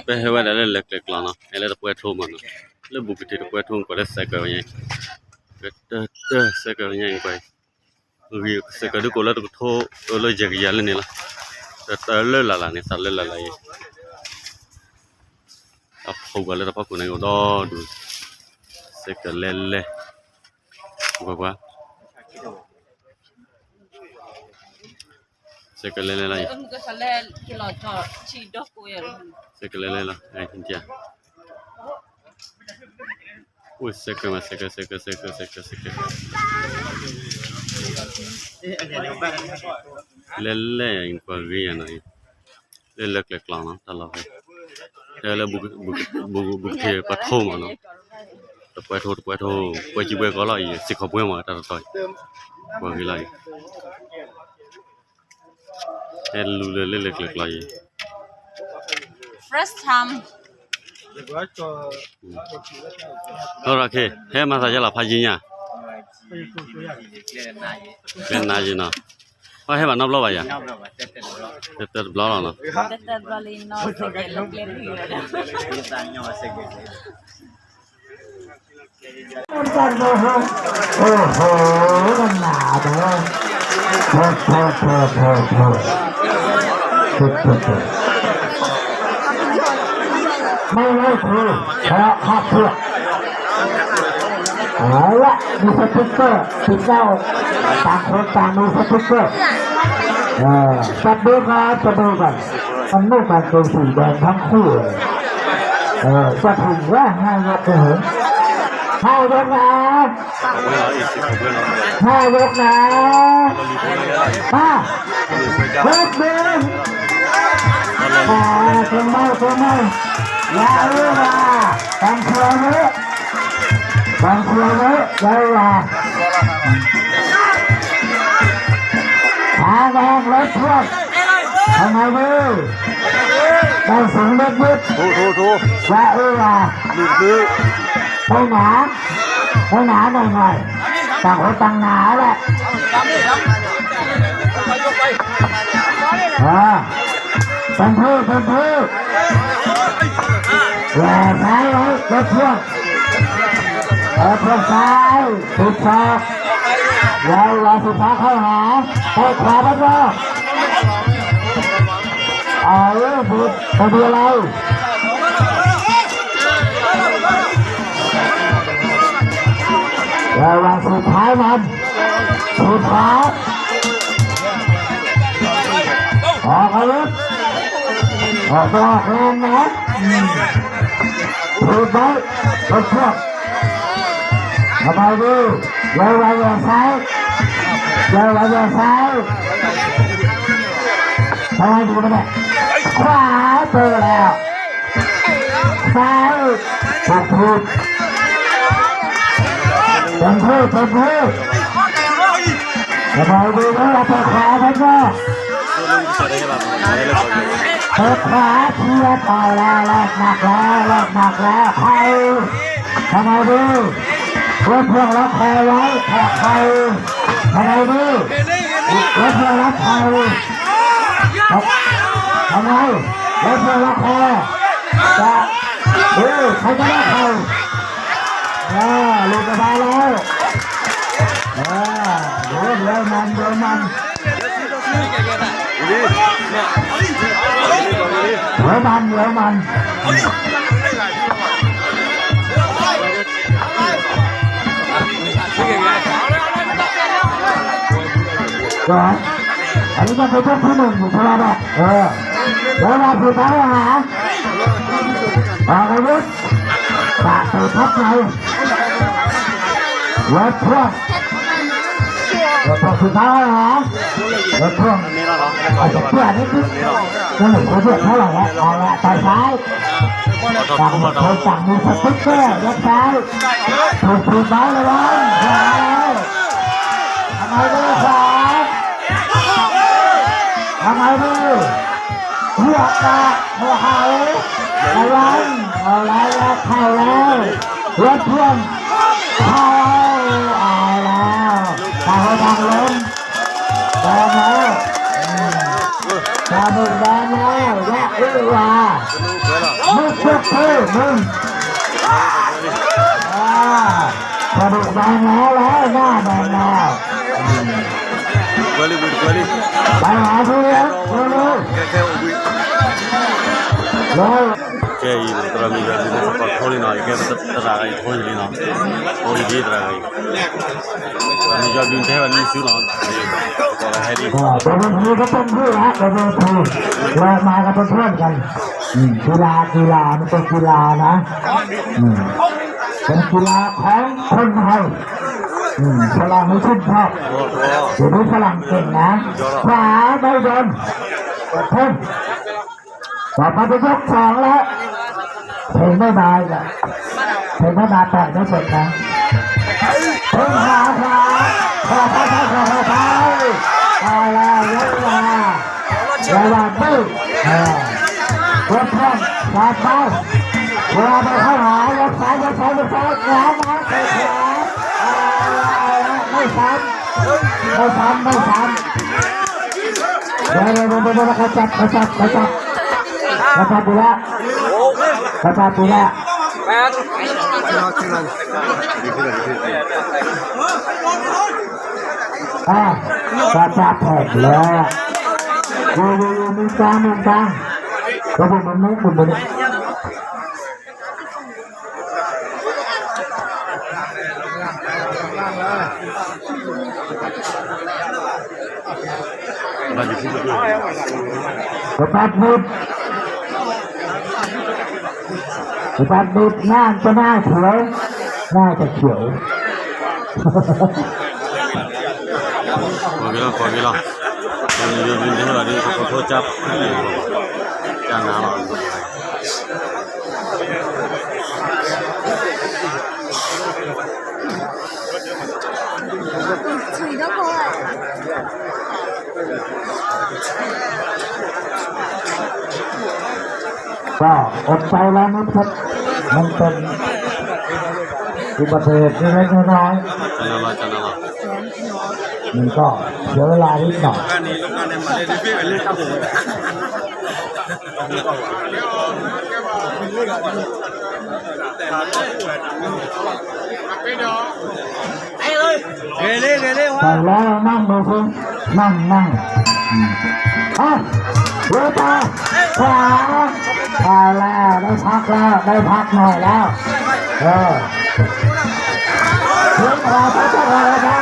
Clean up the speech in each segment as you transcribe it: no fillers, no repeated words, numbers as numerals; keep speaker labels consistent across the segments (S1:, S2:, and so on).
S1: ไปให้ว่าแล้วเล็กๆแล้วเนาะไอ้แล้วป่วยโทรมาเนาะแล้วบุกติป่วยโทรก็ได้ใส่เกลือยังก็ใส่เกลือยังไปวิใส่เกลือก็แล้วก็โทรเลยจะกี่ยันนี่ล่ะแต่เลยละนี่สั่นเลยละยังอ่ะเขาก็เลยถ้าพวกนั้นก็ดูใส่เกลือเล่ว่าใส่เกลือเล่ละยัง
S2: ก็สะเล่ที่เราจอดชีดอกกูอย่าง
S1: ใส่เกลือเล่ละไอ้จริงๆอุ้ยใส่เกลือมาใส่เกลือเล่ยังกว่าเรียนอะไรเล็กๆแล้วเนาะตลอดเลยแล้วบุกเทปะโทมาเนาะแต่ปะโทปะจีเบก็ละอีสิขบวนมาตลอดว่าวิไลเอ็นลูเล็กๆเลย
S2: first time
S1: ဟုတ်လားခေဟဲမှာစားကြလားဖာကြီးညာပြန်နာရင်တော့ဟဲမှာနောက်ဘလောက်ပါရတက်ဘလောက်နော်
S2: Detta Berlino säkert lugnt
S3: โอ้โหมันหนาเลยโไม่คือแค่ข้าเพื่อเอาละมีสติ๊กเกอร์ติดเจ้าต่างคนต่างมีสติ๊กเกอร์จะดูกันมันไม่การเป็นสีแดงทั้งคู่จะถึงว่า5 ยกเหรอ5 ยกนะ5 ยกนะมายกหนึ่งเพิ่มไม่อย่าเลือกบางครั้งอย่าเลือกหาแรงรถพ่วงทำไมดูได้สูงเล็กนิดถูอย่าเลือกให้หนาหน่อยต่างคนต่างหนาแหละเป็นพื้นแหวกซ้ายไว้รถพ่วงพวกซ้ายถูกศอกเราสุดท้ายเข้าหาไปขวาไปรอบุดไปดูอะไรเราสุดท้ายมันสุดท้ายออกอาวุธออกแรงนะถูกไหมรถพ่วงทำไมดูเร็วซ้ายทำไมดูไม่ได้ขวาเจอแล้วซ้ายถูกเป็นผู้ทำไมดูแล้วเราขวาไปก็ขวาเทียบต่อแล้วแลกหนักแล้วใครทำไมดูรถพ่วงรับใครไว้แขกใครทำไมดูรถพ่วงรับใครทำไมรถพ่วงรับใครจะใครจะรับใครลูกกระบาแล้วเดี๋ยวมันก่อนอันนี้ก็เป็นพวกที่หนึ่งอยู่ใช่ไหมแล้วเราสุดท้ายหาออกอาวุธปากใส่ทับในรถพ่วงสุดท้ายหารถพ่วงเพื่อนนี่คือเพื่อนเท่าไหร่เอาละต่อยซ้ายสั่งมีสติ๊กเกอร์ยัดซ้ายถูกไม้ระวังทำไมดูขวาทำไมดูหัวตาหัวหายระวังเอาแล้วเข้าแล้วรถพ่วงเข้าแล้วตาหัวดังล้มแดงแล้วตาบุกแดงแล้วแยกเรื่องว่า มึงยกเท้มึงกระดูกแดงแล้วหน้าแดงแล้ว
S1: Kali.
S3: ไปหาทุเรียนเร็ว
S1: Oke, ini terang ini dari tempat tholi na, ini teragai tholi na, tholi dia teragai. Ini jadi ini ini sudah, kalau hari.
S3: เดี๋ยวมันทีก็ต้องพูดละเดี๋ยวมันทีเรามากันเป็นเพื่อนกันกีฬามันเป็นกีฬานะเป็นกีฬาของคนไทยฝรั่งไม่ชื่นชอบเดี๋ยวนี้ฝรั่งเก่งนะขวาไม่โดนเพิ่มต่อไปจะยกสองแล้วเพลงไม่มาอีกอ่ะเพลงไม่มาแต่ไม่เสร็จนะเพลงขวาเอาแล้วยกมาระวังมือกดแข้งสาดไปเวลาไปเข้าหายกซ้ายขวาเตะขวาไม่ซ้ำเดี๋ยวเขาจับไปแล้วจับแผลแล้วมีกลางก็เป็นมันไม่บุญเลยปัดบุดหน้าจะหน้าเขียวหน้าจะเขียว
S1: Pagi lah. Ini dari toko cap, jangan lah.
S3: ก็อดใจแล้วนะครับมันเป็นอุบัติเหตุเล็กน้อยมันก็เสียเวลานิดหน่อยแต่แล้วนั่งดูสินั่งเรือตาขวาแล้วได้พักหน่อยแล้วถึงขวาพักจะอะไรได้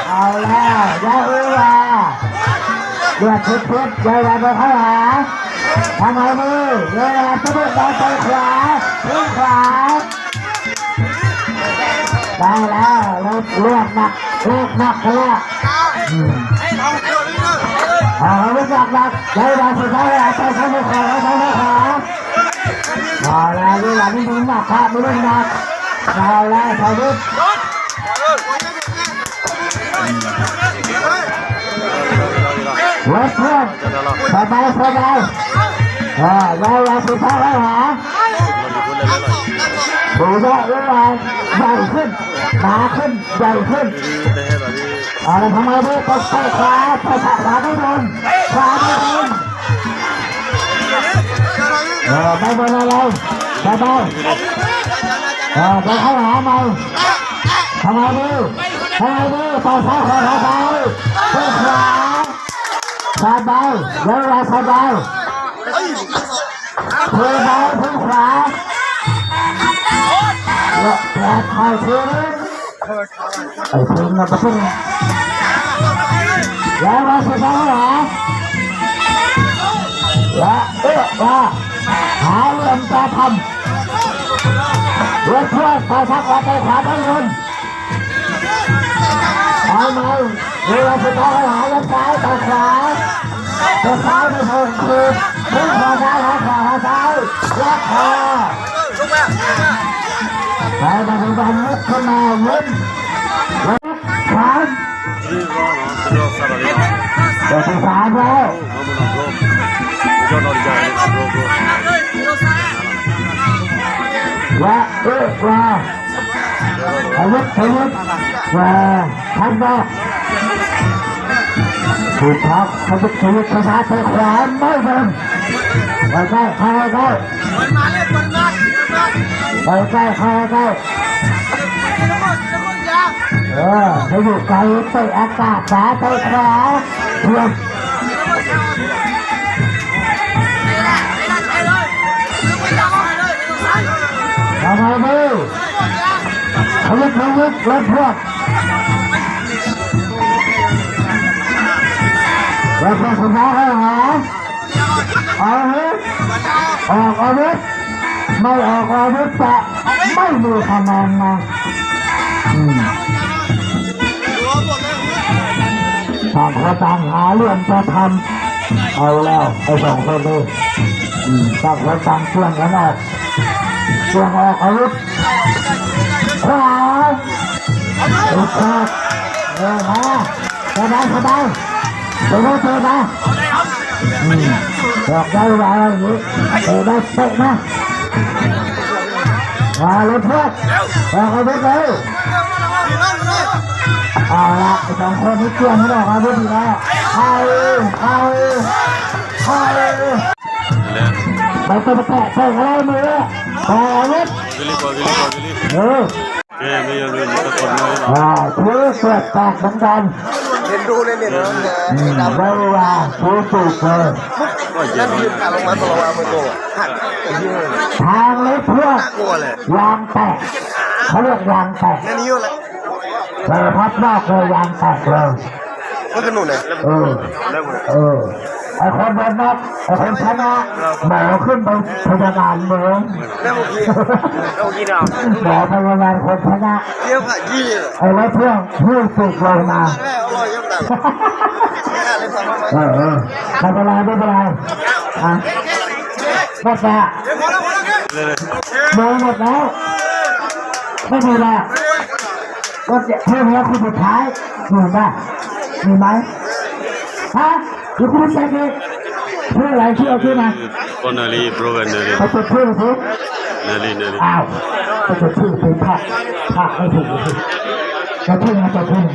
S3: เอาแล้วยาอูวาเดือดพุดยาวไปข้างหลังทำไมมือเวลาจะต้องไปขวาถึงขวาได้แล้วเลือดหนักแล้วไม่จับหนักใจดันสุดท้ายไปข้างขวาเอาแล้วเวลานี้หนักครับไม่ต้องหนักเอาแล้วสายดุดรถเพื่อนสบายยาวสุดท้ายแล้วหาดูด้วยใหญ่ขึ้นหนาขึ้นใหญ่ขึ้นทำไมด้วยก็ใส่ขวาไม่โดนไม่โดนอะไรสบายไปเข้าหาใหม่ทำไมด้วยต่อซ้ายขวาไปขวาสบายเวลาสบายเทไปถึงขวาแล้วคอยเทไอ้ทิ้งนะปะทิ้งแล้วมาสุดท้ายเหรอแล้วหาเรื่องจะทำเรื่องเพื่อนต่อซ้ายขวาไปขวาทั้งคนเอาไหมเวลาสุดท้ายหาเรื่องซ้ายต่อขวาซ้ายไม่ถูกคือทิ้งขวาซ้ายขวาซ้ายแล้วคอไปมาถึงบ้านมุกขึ้นมาเว้นขาตัวที่สามแล้วว่าอาวุธว่าทันบ่ถูกทับอาวุธภาษาไทยขวาไม่เป็น ไปใกล้เข้าใกล้ไปใกล้เข้าใกล้ไปอยู่ไกลไปอากาศสาไปขวาเพื่อนทำไมมือเขาลึกเขาลึกเล่นพวกแล้วก็สุดท้ายให้หาอาวุธออกอาวุธไม่ออกอาวุธจะไม่มีคะแนนนะต่างคนต่างหาเรื่องจะทำเอาแล้วไอ้สองคนนี้ต่างคนต่างเชื่องกันออกเชื่องออกอาวุธขวาอีกครั้งมาสบายสบายเดี๋ยวเราเจอมาบอกได้ว่าอย่างนี้เดี๋ยวได้เตะนะมาเลยเพื่อนบอกอาวุธเลยเอาละไอ้สองคนนี้เชื่อไม่ได้อาวุธดีแล้วเข้าไปตัวแตะเตะอะไรมือต่ออาวุธ
S1: Gili. แกไม่ยอมเลยตะโกนเลย
S3: ชื่อเสือแตกเหมือนกันเรียนดูเลยเนี่ยได้ว่าชื่อสุดเลยนั่นยืนขาลงมาตลอดมือโตหักทางเล็กเพื่อยางแตกเขาเรียกยางแตกนั่นนี่อยู่เลยพับนอกเลยยางแตกเลยก็ขนุนเลยไอ้คนเป็นนักไอ้คนชนะหมอขึ้นไปพยาบาลเมืองแล้วหมอพยาบาลคนชนะเยี่ยมค่ะยี่ไอ้แล้วเพื่อนพูดสุดลงมาไม่เป็นไรอ่ะหมดแล้วหมดแล้วไม่มีแล้วก็จะเพื่อนแล้วคุณสุดท้ายอยู่ไหมมีไหมฮะอยู่คุณใช่ไหมเพื่ออะไรที่เอาขึ้นมา
S1: คนนาลีโปรกันนาลี
S3: เขาจะเพื่อนเขา
S1: นาลี
S3: อ้าวเขาจะชื่อเป็นภาคไม่ถูกจะเพื่อนจะเพื่อน